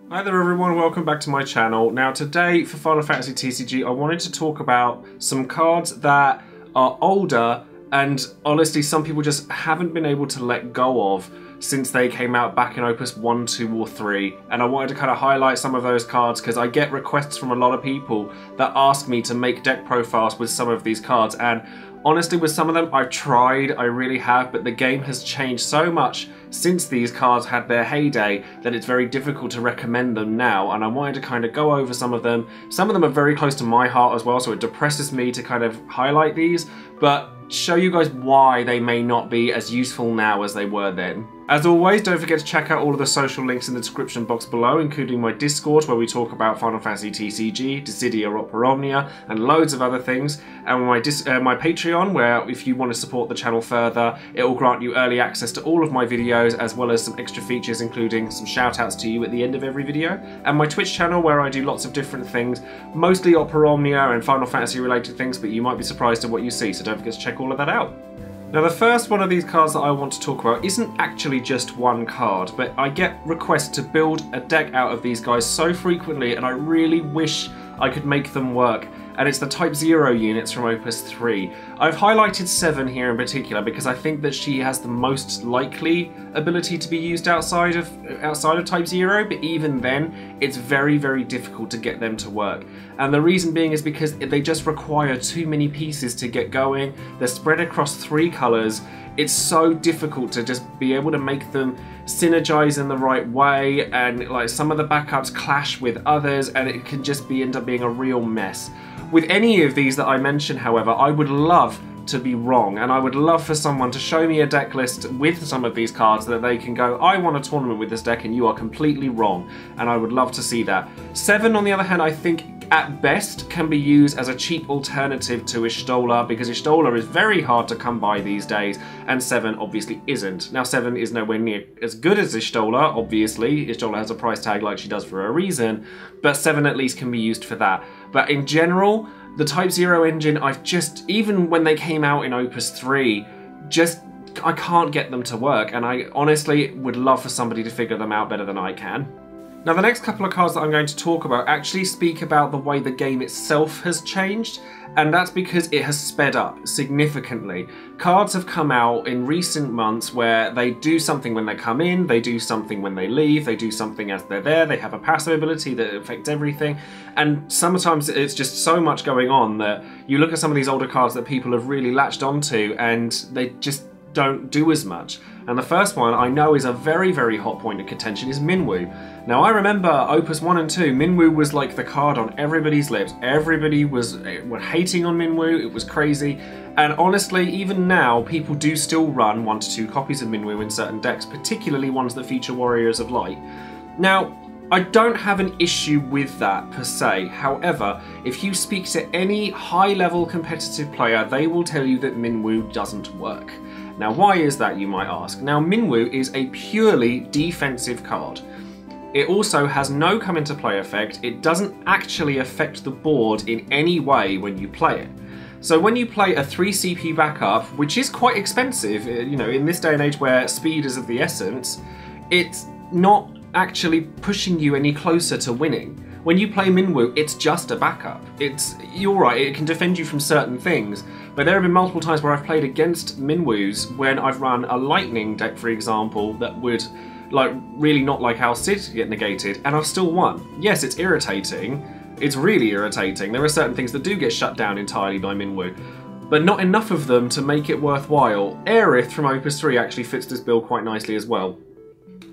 Hi there everyone, welcome back to my channel. Now today for Final Fantasy TCG I wanted to talk about some cards that are older and honestly some people just haven't been able to let go of since they came out back in Opus 1, 2 or 3, and I wanted to kind of highlight some of those cards because I get requests from a lot of people that ask me to make deck profiles with some of these cards, and honestly with some of them I've tried, I really have, but the game has changed so much since these cards had their heyday that it's very difficult to recommend them now, and I wanted to kind of go over some of them. Some of them are very close to my heart as well, so it depresses me to kind of highlight these, but show you guys why they may not be as useful now as they were then. As always, don't forget to check out all of the social links in the description box below, including my Discord where we talk about Final Fantasy TCG, Dissidia Opus, and loads of other things, and my Patreon where if you want to support the channel further, it will grant you early access to all of my videos as well as some extra features including some shout outs to you at the end of every video, and my Twitch channel where I do lots of different things, mostly Opus and Final Fantasy related things, but you might be surprised at what you see, so don't forget to check all of that out. Now the first one of these cards that I want to talk about isn't actually just one card, but I get requests to build a deck out of these guys so frequently and I really wish I could make them work, and it's the Type 0 units from Opus 3. I've highlighted 7 here in particular because I think that she has the most likely ability to be used outside of Type 0, but even then it's very, very difficult to get them to work. And the reason being is because they just require too many pieces to get going. They're spread across 3 colours. It's so difficult to just be able to make them synergize in the right way, and like some of the backups clash with others and it can just end up being a real mess. With any of these that I mention, however, I would love to be wrong, and I would love for someone to show me a deck list with some of these cards that they can go, I want a tournament with this deck and you are completely wrong, and I would love to see that. 7 on the other hand I think at best can be used as a cheap alternative to Y'shtola, because Y'shtola is very hard to come by these days and 7 obviously isn't. Now 7 is nowhere near as good as Y'shtola, obviously. Y'shtola has a price tag like she does for a reason, but 7 at least can be used for that. But in general, the Type 0 engine, I've just, even when they came out in Opus 3, I can't get them to work, and I honestly would love for somebody to figure them out better than I can. Now the next couple of cards that I'm going to talk about actually speak about the way the game itself has changed, and that's because it has sped up significantly. Cards have come out in recent months where they do something when they come in, they do something when they leave, they do something as they're there, they have a passive ability that affects everything, and sometimes it's just so much going on that you look at some of these older cards that people have really latched onto and they just don't do as much. And the first one I know is a very, very hot point of contention is Minwoo. Now I remember Opus 1 and 2, Minwoo was like the card on everybody's lips. Everybody was hating on Minwoo, it was crazy. And honestly, even now, people do still run 1 to 2 copies of Minwoo in certain decks, particularly ones that feature Warriors of Light. Now, I don't have an issue with that per se. However, if you speak to any high-level competitive player, they will tell you that Minwoo doesn't work. Now why is that, you might ask? Now Minwoo is a purely defensive card. It also has no come into play effect. It doesn't actually affect the board in any way when you play it. So when you play a 3 CP backup, which is quite expensive, you know, in this day and age where speed is of the essence, it's not actually pushing you any closer to winning. When you play Minwoo, it's just a backup. You're right, it can defend you from certain things, but there have been multiple times where I've played against Minwoos when I've run a lightning deck, for example, that would really not like how Sid get negated, and I've still won. Yes, it's irritating. It's really irritating. There are certain things that do get shut down entirely by Minwoo, but not enough of them to make it worthwhile. Aerith from Opus 3 actually fits this build quite nicely as well.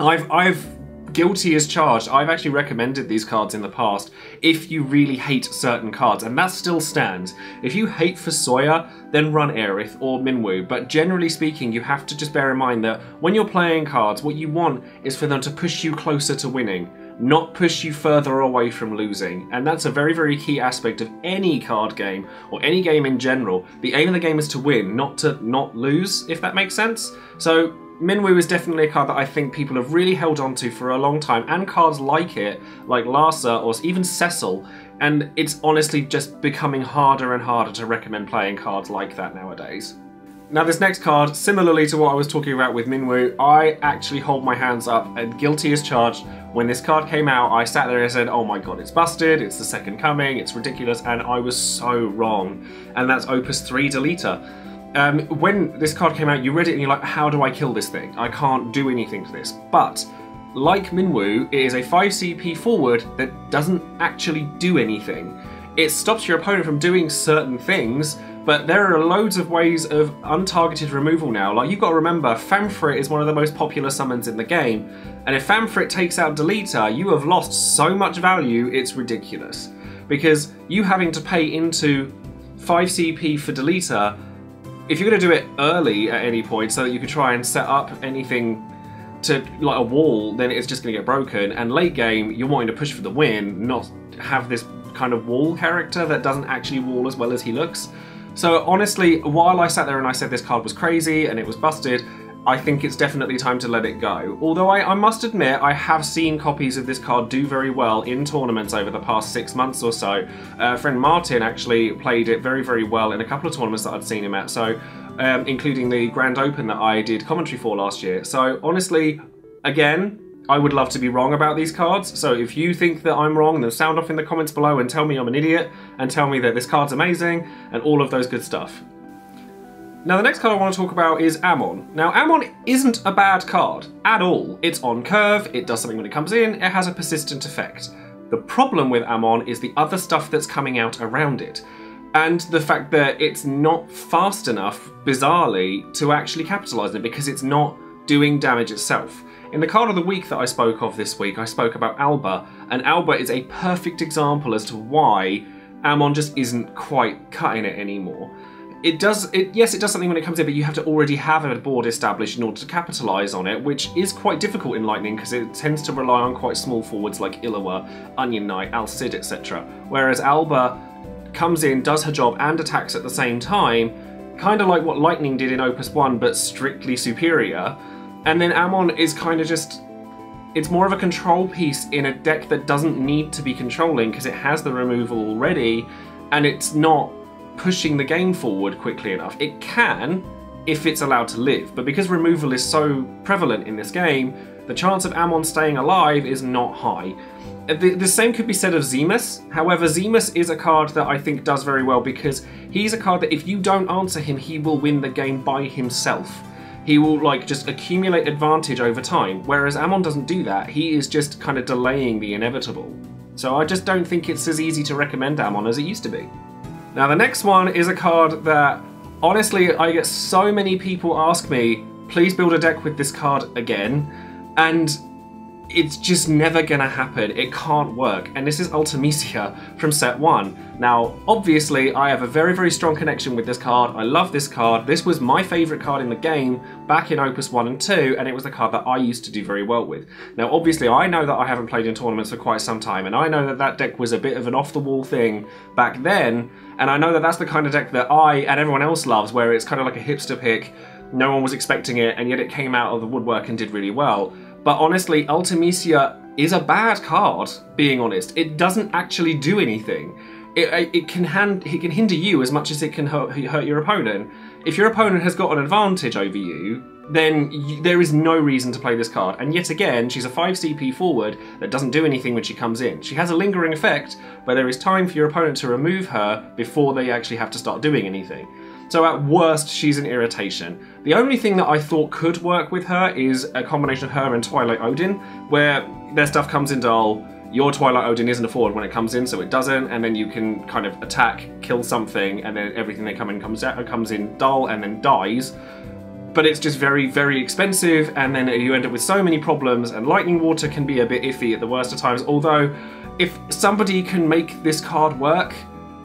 I've guilty as charged. I've actually recommended these cards in the past if you really hate certain cards, and that still stands. If you hate Fusoya, then run Aerith or Minwoo, but generally speaking, you have to just bear in mind that when you're playing cards, what you want is for them to push you closer to winning, not push you further away from losing. And that's a very, very key aspect of any card game, or any game in general. The aim of the game is to win, not to not lose, if that makes sense. So Minwoo is definitely a card that I think people have really held on to for a long time, and cards like it, like Larsa or even Cecil, and it's honestly just becoming harder and harder to recommend playing cards like that nowadays. Now this next card, similarly to what I was talking about with Minwoo, I actually hold my hands up and guilty as charged. When this card came out, I sat there and said, oh my god, it's busted, it's the second coming, it's ridiculous, and I was so wrong. And that's Opus 3 Deleter. When this card came out, you read it and you're like, how do I kill this thing? I can't do anything to this. But, like Minwoo, it is a 5 CP forward that doesn't actually do anything. It stops your opponent from doing certain things, but there are loads of ways of untargeted removal now. Like, you've got to remember, Famfrit is one of the most popular summons in the game, and if Famfrit takes out Deleter, you have lost so much value, it's ridiculous. Because you having to pay into 5 CP for Deleter, if you're going to do it early at any point so that you could try and set up anything to, like a wall, then it's just going to get broken, and late game, you're wanting to push for the win, not have this kind of wall character that doesn't actually wall as well as he looks. So honestly, while I sat there and I said this card was crazy and it was busted, I think it's definitely time to let it go. Although I must admit, I have seen copies of this card do very well in tournaments over the past 6 months or so. Friend Martin actually played it very, very well in a couple of tournaments that I'd seen him at, so including the Grand Open that I did commentary for last year. So honestly, again, I would love to be wrong about these cards, so if you think that I'm wrong, then sound off in the comments below and tell me I'm an idiot, and tell me that this card's amazing, and all of those good stuff. Now the next card I want to talk about is Aman. Now Aman isn't a bad card at all. It's on curve, it does something when it comes in, it has a persistent effect. The problem with Aman is the other stuff that's coming out around it, and the fact that it's not fast enough, bizarrely, to actually capitalise on it because it's not doing damage itself. In the card of the week that I spoke of this week, I spoke about Alba, and Alba is a perfect example as to why Aman just isn't quite cutting it anymore. Yes, it does something when it comes in, but you have to already have a board established in order to capitalise on it, which is quite difficult in Lightning because it tends to rely on quite small forwards like Illawa, Onion Knight, Al Cid, etc. Whereas Alba comes in, does her job, and attacks at the same time, kind of like what Lightning did in Opus 1, but strictly superior. And then Aman is kind of just, it's more of a control piece in a deck that doesn't need to be controlling because it has the removal already, and it's not pushing the game forward quickly enough. It can, if it's allowed to live, but because removal is so prevalent in this game, the chance of Aman staying alive is not high. The same could be said of Zemus. However, Zemus is a card that I think does very well because he's a card that if you don't answer him, he will win the game by himself. He will like just accumulate advantage over time, whereas Aman doesn't do that. He is just kind of delaying the inevitable. So I just don't think it's as easy to recommend Aman as it used to be. Now the next one is a card that, honestly, I get so many people ask me, please build a deck with this card again, and it's just never gonna happen. It can't work. And this is Ultimecia from set 1. Now, obviously, I have a very, very strong connection with this card. I love this card. This was my favourite card in the game back in Opus 1 and 2, and it was the card that I used to do very well with. Now, obviously, I know that I haven't played in tournaments for quite some time, and I know that that deck was a bit of an off-the-wall thing back then, and I know that that's the kind of deck that I and everyone else loves, where it's kind of like a hipster pick. No one was expecting it, and yet it came out of the woodwork and did really well. But honestly, Ultimecia is a bad card, being honest. It doesn't actually do anything. It can hinder you as much as it can hurt your opponent. If your opponent has got an advantage over you, then there is no reason to play this card. And yet again, she's a 5 CP forward that doesn't do anything when she comes in. She has a lingering effect, but there is time for your opponent to remove her before they actually have to start doing anything. So at worst, she's an irritation. The only thing that I thought could work with her is a combination of her and Twilight Odin, where their stuff comes in dull, your Twilight Odin isn't a forward when it comes in, so it doesn't, and then you can kind of attack, kill something, and then everything that comes in dull and then dies. But it's just very, very expensive, and then you end up with so many problems, and Lightning Water can be a bit iffy at the worst of times, although if somebody can make this card work,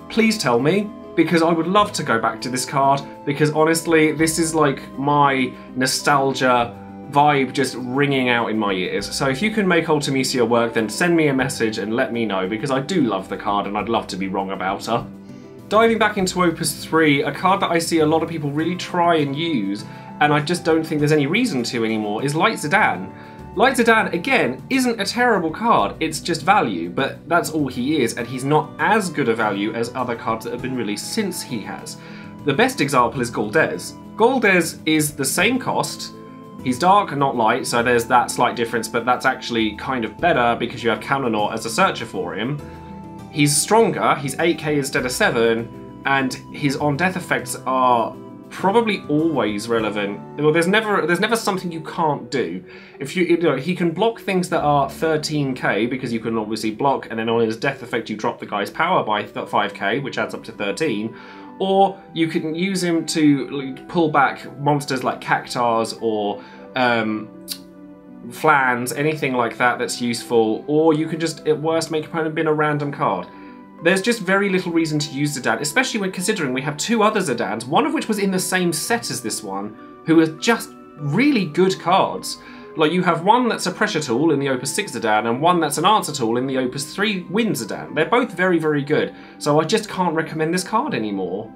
please tell me, because I would love to go back to this card, because honestly, this is like my nostalgia vibe just ringing out in my ears. So if you can make Ultimecia work, then send me a message and let me know, because I do love the card and I'd love to be wrong about her. Diving back into Opus 3, a card that I see a lot of people really try and use, and I just don't think there's any reason to anymore, is Light Zidane. Light Zidane, again, isn't a terrible card, it's just value, but that's all he is, and he's not as good a value as other cards that have been released since he has. The best example is Goldes. Goldes is the same cost. He's dark, not light, so there's that slight difference, but that's actually kind of better because you have Counternaut as a searcher for him. He's stronger, he's 8k instead of 7, and his on-death effects are probably always relevant. Well, there's never something you can't do. If you know, he can block things that are 13k because you can obviously block, and then on his death effect you drop the guy's power by 5k, which adds up to 13. Or you can use him to pull back monsters like Cactars or Flans, anything like that that's useful. Or you can just, at worst, make your opponent bin a random card. There's just very little reason to use Zidane, especially when considering we have 2 other Zidanes, one of which was in the same set as this one, who are just really good cards. Like, you have one that's a pressure tool in the Opus 6 Zidane, and one that's an answer tool in the Opus 3 Wind Zidane. They're both very, very good, so I just can't recommend this card anymore.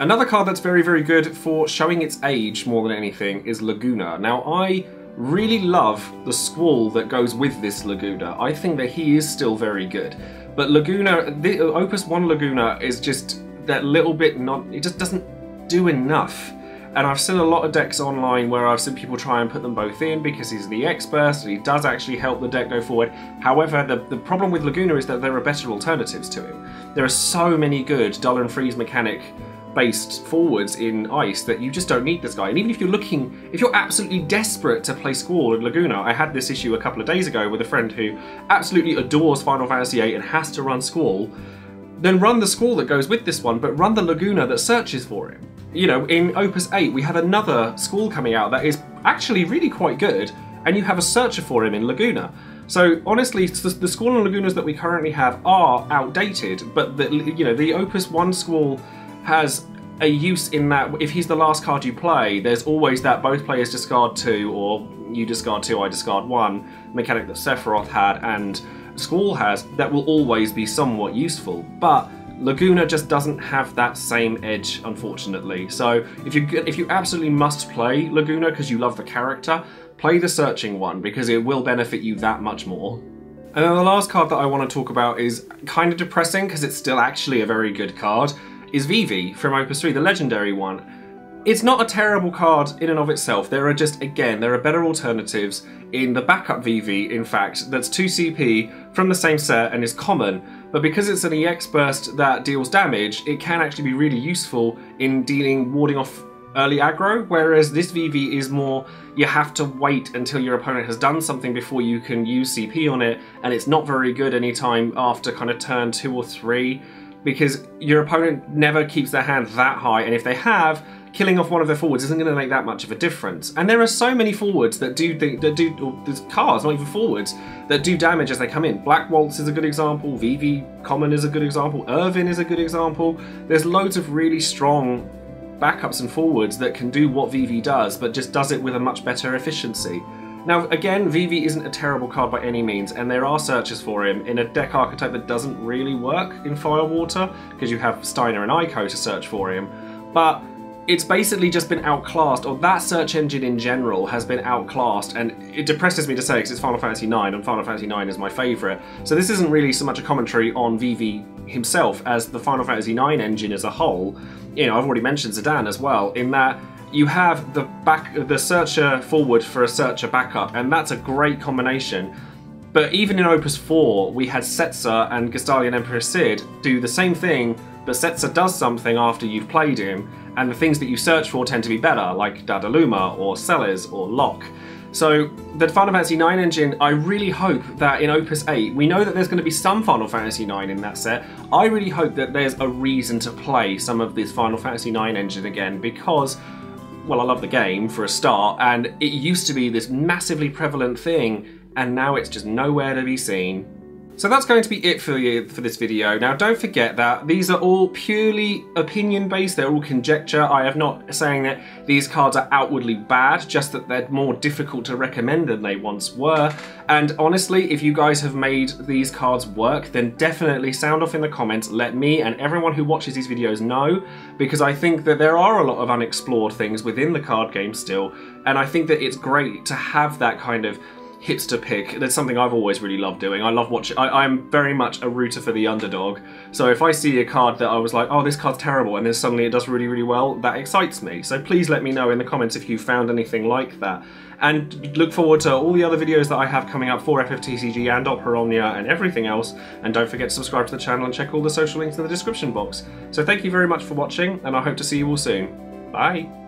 Another card that's very, very good for showing its age more than anything is Laguna. Now, I really love the Squall that goes with this Laguna. I think that he is still very good. But Laguna, the Opus 1 Laguna is just that little bit it just doesn't do enough. And I've seen a lot of decks online where I've seen people try and put them both in because he's the X-Burst and he does actually help the deck go forward. However, the problem with Laguna is that there are better alternatives to him. There are so many good Dull and Freeze mechanic based forwards in Ice that you just don't need this guy. And even if you're absolutely desperate to play Squall in Laguna, I had this issue a couple of days ago with a friend who absolutely adores Final Fantasy VIII and has to run Squall, then run the Squall that goes with this one, but run the Laguna that searches for him. You know, in Opus 8 we have another Squall coming out that is actually really quite good, and you have a searcher for him in Laguna. So honestly, the Squall and Lagunas that we currently have are outdated, but the Opus 1 Squall has a use in that if he's the last card you play, there's always that both players discard 2, or you discard 2, I discard 1 mechanic that Sephiroth had and Squall has that will always be somewhat useful. But Laguna just doesn't have that same edge, unfortunately. So if you absolutely must play Laguna because you love the character, play the searching one because it will benefit you that much more. And then the last card that I want to talk about is kind of depressing because it's still actually a very good card, is Vivi from Opus 3, the legendary one. It's not a terrible card in and of itself. There are better alternatives in the backup Vivi, in fact, that's 2 CP from the same set and is common, but because it's an EX burst that deals damage, it can actually be really useful in warding off early aggro, whereas this Vivi is more, you have to wait until your opponent has done something before you can use CP on it, and it's not very good anytime after kind of turn 2 or 3, because your opponent never keeps their hand that high, and if they have, killing off one of their forwards isn't going to make that much of a difference. And there are so many forwards that there's cards, not even forwards, that do damage as they come in. Black Waltz is a good example, Vivi Common is a good example, Irvin is a good example. There's loads of really strong backups and forwards that can do what Vivi does, but just does it with a much better efficiency. Now again, Vivi isn't a terrible card by any means, and there are searches for him in a deck archetype that doesn't really work in Firewater, because you have Steiner and Ico to search for him, but it's basically just been outclassed, or that search engine in general has been outclassed, and it depresses me to say because it's Final Fantasy IX, and Final Fantasy IX is my favourite. So this isn't really so much a commentary on Vivi himself as the Final Fantasy IX engine as a whole. You know, I've already mentioned Zidane as well, in that you have the searcher forward for a searcher backup, and that's a great combination. But even in Opus 4, we had Setzer and Gestalian Emperor Sid do the same thing, but Setzer does something after you've played him, and the things that you search for tend to be better, like Dadaluma or Celes or Locke. So the Final Fantasy IX engine, I really hope that in Opus 8, we know that there's going to be some Final Fantasy IX in that set. I really hope that there's a reason to play some of this Final Fantasy IX engine again, because, well, I love the game for a start, and it used to be this massively prevalent thing, and now it's just nowhere to be seen. So that's going to be it for this video. Now don't forget that these are all purely opinion based, they're all conjecture. I am not saying that these cards are outwardly bad, just that they're more difficult to recommend than they once were. And honestly, if you guys have made these cards work, then definitely sound off in the comments, let me and everyone who watches these videos know, because I think that there are a lot of unexplored things within the card game still, and I think that it's great to have that kind of hipster pick. That's something I've always really loved doing. I love watching. I'm very much a rooter for the underdog. So if I see a card that I was like, oh, this card's terrible, and then suddenly it does really, really well, that excites me. So please let me know in the comments if you found anything like that. And look forward to all the other videos that I have coming up for FFTCG and Opera Omnia and everything else. And don't forget to subscribe to the channel and check all the social links in the description box. So thank you very much for watching, and I hope to see you all soon. Bye!